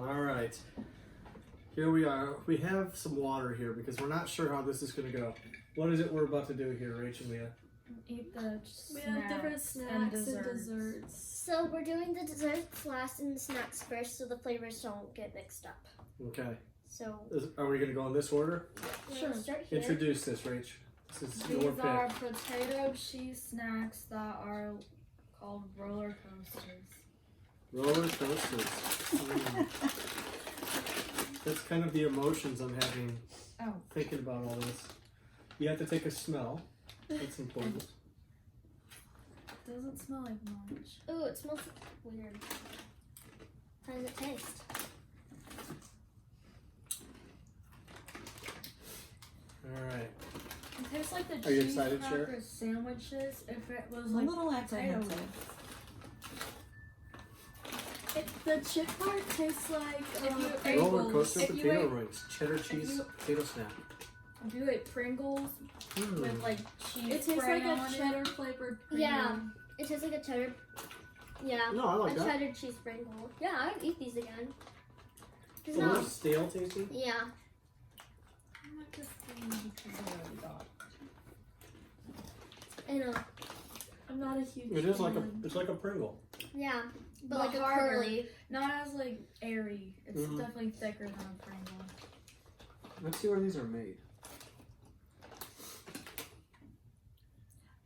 All right. Here we are. We have some water here because we're not sure how this is going to go. What is it we're about to do here, Rachel and Leah? Eat the We have different snacks and desserts. So we're doing the desserts last and the snacks first so the flavors don't get mixed up. Okay. So Are we going to go in this order? we're Sure. gonna start here. Introduce this, Rach. This is your These pick. are potato cheese snacks that are called roller coasters. Roller coasters. That's kind of the emotions I'm having Oh. thinking about all this. You have to take a smell. That's important. Doesn't smell like much. Ooh, it smells weird. How does it taste? All right. It tastes like the Are you cheese excited, Cher? cracker sandwiches if it was I'm a like little apprehensive. The chip part tastes like Roller coaster If you potato ate- rings. Cheddar cheese potato snack. If you ate Pringles with like cheese It tastes spray like a on cheddar flavored. Yeah. It tastes like a cheddar. Yeah. No, I like a that. cheddar cheese sprinkle. Yeah, I'd eat these again. It's It's a little not. stale tasting. Yeah. I like this thing because I already got. I know. I'm not a huge. It is like fan. it's like a Pringle. Yeah. But But like a harder. curly. Not as like airy. It's Mhm. definitely thicker than a Pringle. Let's see where these are made.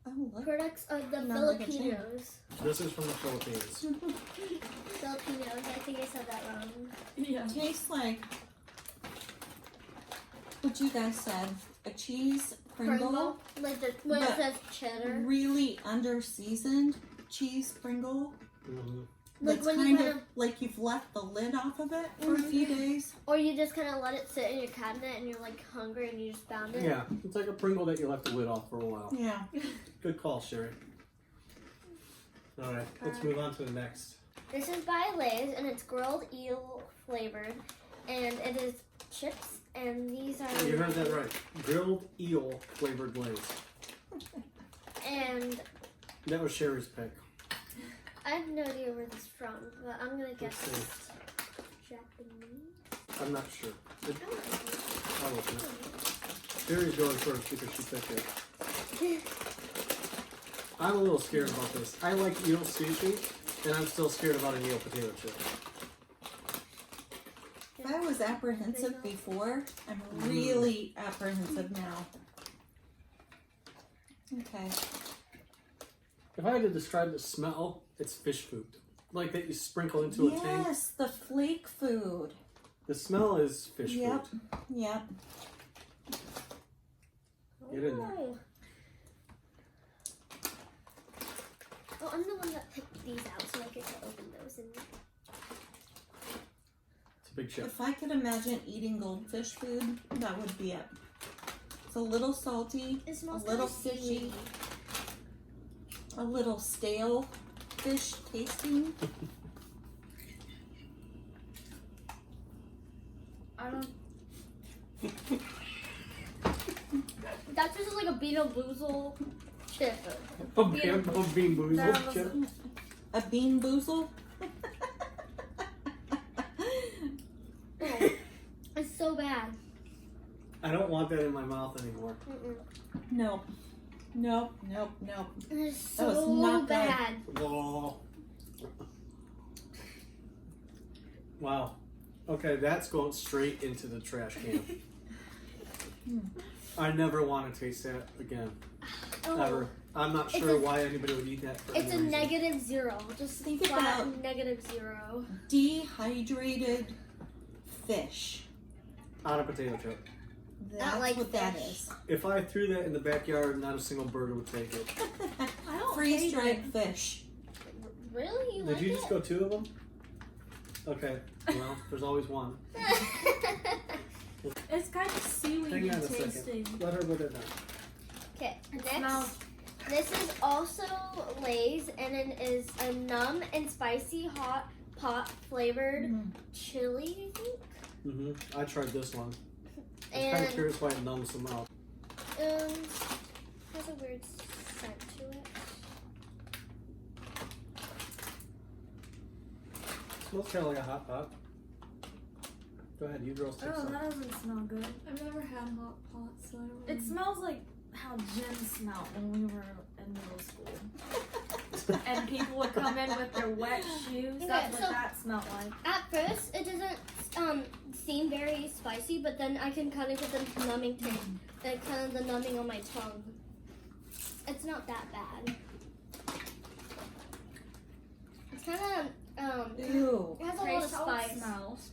Oh, look. Products of the Not like a Filipinos. This is from the Philippines. Filipinos. I think I said that wrong. Yeah. Tastes like what you guys said. A cheese Pringle. Like the when it But says cheddar. Really under seasoned cheese Pringle. Mm-hmm. Like That's when you kind kind of of, like you've left the lid off of it for a few days. or you just kind of let it sit in your cabinet and you're like hungry and you just found it. Yeah, it's like a Pringle that you left the lid off for a while. Yeah. Good call, Sherry. All right, let's move on to the next. This is by Lay's and it's grilled eel flavored, and it is chips. And these are. You heard that right. Grilled eel flavored Lay's. And That was Sherry's pick. I have no idea where this is from, but I'm gonna guess Let's see. it's Japanese. I'm not sure. I'll open it. Sherry's going first because she picked it. I'm a little scared about this. I like eel sushi, and I'm still scared about an eel potato chip. If I was apprehensive before, I'm really apprehensive now. Okay. If I had to describe the smell, it's fish food. Like that you sprinkle into a tank. Yes, the flake food. The smell is fish Yep. food. Yep. Get in there. Oh, I'm the one that picked these out, so I get to open those. And It's a big chip. If I could imagine eating goldfish food, that would be it. It's a little salty, it smells A little kind of fishy. seaweedy. a little stale fish tasting. I don't. That's just like a Beetle Boozle chip. A bean boozled That chip. was- A bean boozle. Oh, it's so bad. I don't want that in my mouth anymore. Mm-mm. Nope. Nope. Nope. Nope. It's That was so not good. bad. Whoa. Wow. Okay, that's going straight into the trash can. I never want to taste that again. Oh, Ever. I'm not It's sure a- why anybody would eat that for it's a any reason. -0. Just Think flat about- -0. Dehydrated fish. On a potato chip. That's like what that fish. is. If I threw that in the backyard, not a single bird would take it. I don't Freeze hate dried it. fish. Really? You Did like you just it? go 2 of them? Okay. Well, there's always one. It's kind of seaweedy Hang on a tasting. second. Let her put it down. Okay, It next. smells- This is also Lay's, and it is a numb and spicy hot pot flavored Mm. chili, I think. I tried this one. I was kind of And curious why it numbs them out. has a weird scent to it. Smells kind of like a hot pot. Go ahead, you girls take Oh, some. that doesn't smell good. I've never had hot pot, so I don't It really- smells like how gym smelled when we were in middle school. And people would come in with their wet shoes. Okay, That's what so- that smelled like. At first, it doesn't seem very spicy, but then I can kind of get the numbing taste, kind of the numbing on my tongue. It's not that bad. It's kind of Ew. it has a lot of Taste how it spice. smells.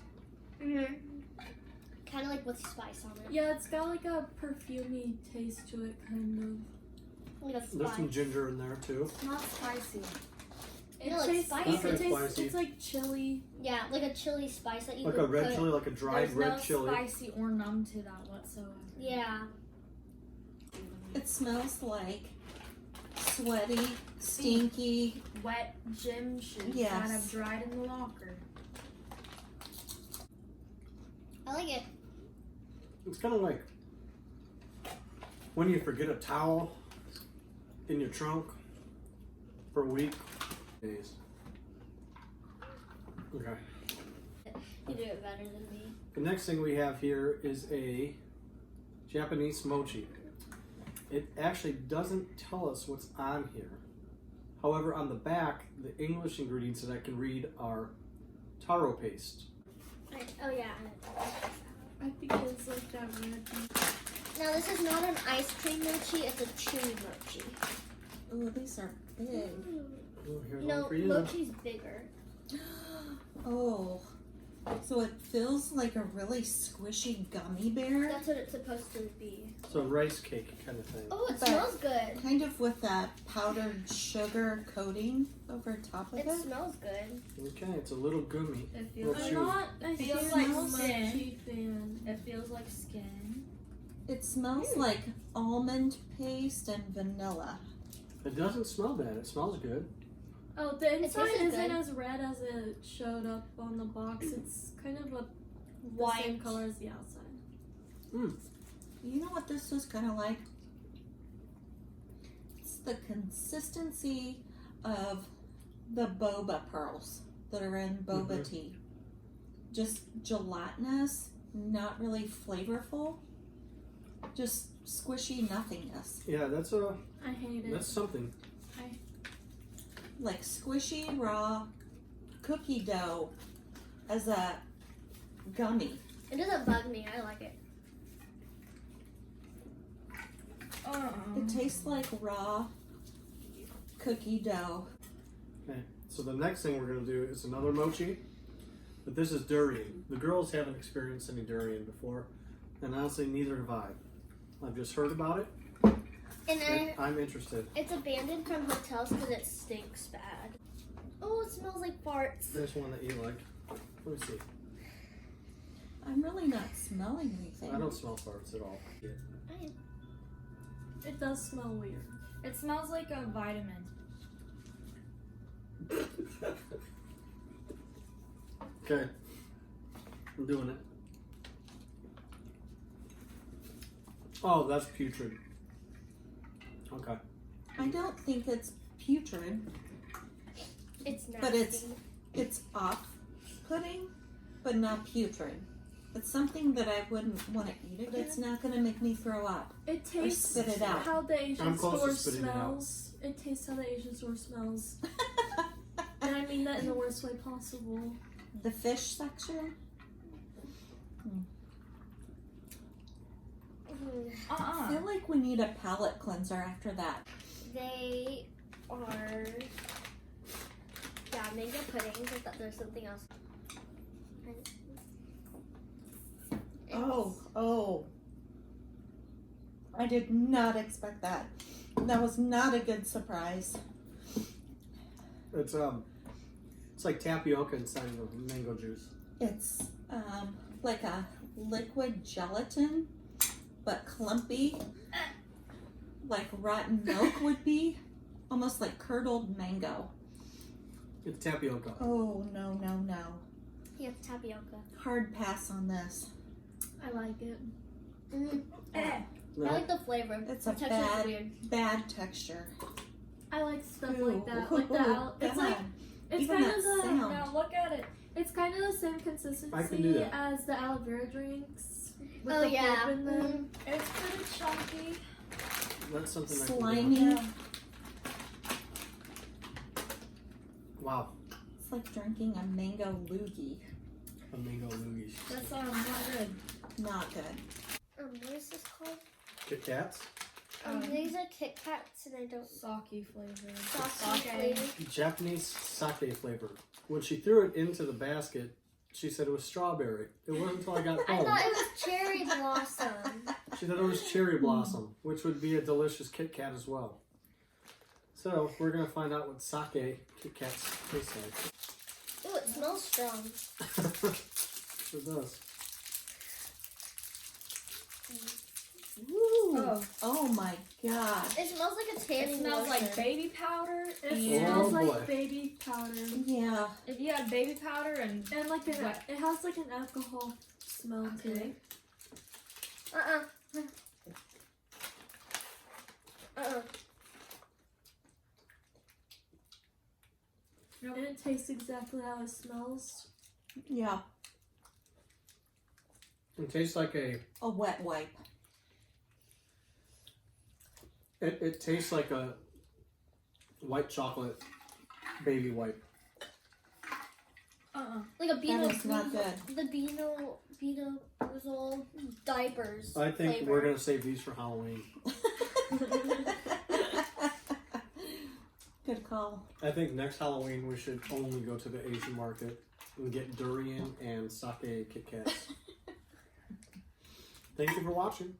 Mm-hmm. Kind of like with spice on it. Yeah, it's got like a perfumey taste to it, kind Like a There's some spice. ginger in there too. It's not spicy. of. No, it's tastes, spicy. Not very it tastes, spicy. it's like chili. Yeah, like a chili spice that you Like would a red put. chili, like a dried There's red no chili. spicy or numb to that whatsoever. Yeah. It smells like sweaty, stinky. Wet gym shoes Yes. that have dried in the locker. I like it. It's kind of like when you forget a towel in your trunk for a week. Days. Okay. You do it better than me. The next thing we have here is a Japanese mochi. It actually doesn't tell us what's on here. However, on the back, the English ingredients that I can read are taro paste. Oh yeah. I think it's like that red. Now this is not an ice cream mochi, it's a chewy mochi. Ooh, these are big. Oh, here's one No, for you. mochi's bigger. Oh, so it feels like a really squishy gummy bear, That's what it's supposed to be. It's a rice cake kind of thing. Oh, it But- smells good. kind of with that powdered sugar coating over top of It it. smells good. Okay, it's a little gummy. It feels Well, I'm chewy. not a Feels huge like mochi fan. It feels like skin. It smells like almond paste and vanilla. It doesn't smell bad. It smells good. Oh, the inside tasted isn't good. as red as it showed up on the box. It's kind of the same White. color as the outside. You know what this was kind of like? It's the consistency of the boba pearls that are in boba Mhm. tea. Just gelatinous, not really flavorful. Just squishy nothingness. Yeah, that's I hate it. that's something. Like squishy raw cookie dough as a gummy. It doesn't bug me, I like it. It tastes like raw cookie dough. Okay, so the next thing we're gonna do is another mochi, but this is durian. The girls haven't experienced any durian before, and honestly, neither have I. I've just heard about it, And then and I'm interested. it's abandoned from hotels because it stinks bad. Oh, it smells like farts. There's one that you like. Let me see. I'm really not smelling anything. I don't smell farts at all. It does smell weird. It smells like a vitamin. Okay, I'm doing it. Oh, that's putrid. Okay. I don't think it's putrid. It's nasty. But it's off-putting, but not putrid. It's something that I wouldn't want to eat again. It's not going to make me throw up. It tastes spit it out. how the Asian I'm close store to spitting it out. smells. It tastes how the Asian store smells. And I mean that in the worst way possible. The fish section? I feel like we need a palate cleanser after that. They are, yeah, mango puddings. I thought there was something else. Oh. I did not expect that. That was not a good surprise. It's like tapioca inside of mango juice. It's like a liquid gelatin, but clumpy, like rotten milk would be, almost like curdled mango. It's tapioca. Oh, no. Yeah, it's tapioca. Hard pass on this. I like it. No. I like the flavor. It's the a texture's bad- weird. Bad texture. I like stuff Ooh. like that. Like the it's like God. it's Even kind that of the sound. Now look at it. It's kind of the same consistency I can do that. as the aloe vera drinks. With Oh the yeah. pulp in them. It's pretty chunky. That's something I can do. Slimy. Wow, It's like drinking a mango loogie. a mango loogie. That sounds not good. Not good. What is this called? Kit Kats? These are Kit Kats, and I don't. Sake flavor. Sake flavor. Japanese sake flavor. When she threw it into the basket, she said it was strawberry. It wasn't until I got I home. thought it was cherry blossom. She thought it was cherry blossom, which would be a delicious Kit Kat as well. So we're gonna find out what sake Kit Kats taste like. Ooh, it smells strong. It does. Ooh. Oh, Oh my god. It smells like a it tanning smells like lotion. baby powder. It Yeah. smells Oh, boy. like baby powder. Yeah. If you had baby powder and And like an, What? it has like an alcohol smell to Okay. it. And it tastes exactly how it smells. Yeah. It tastes like a. A wet wipe. It tastes like a white chocolate baby wipe. Like a Beano. That is not good. The Beano Boozled diapers. I think flavor. we're gonna save these for Halloween. Good call. I think next Halloween we should only go to the Asian market and get durian and sake Kit Kats. Thank you for watching.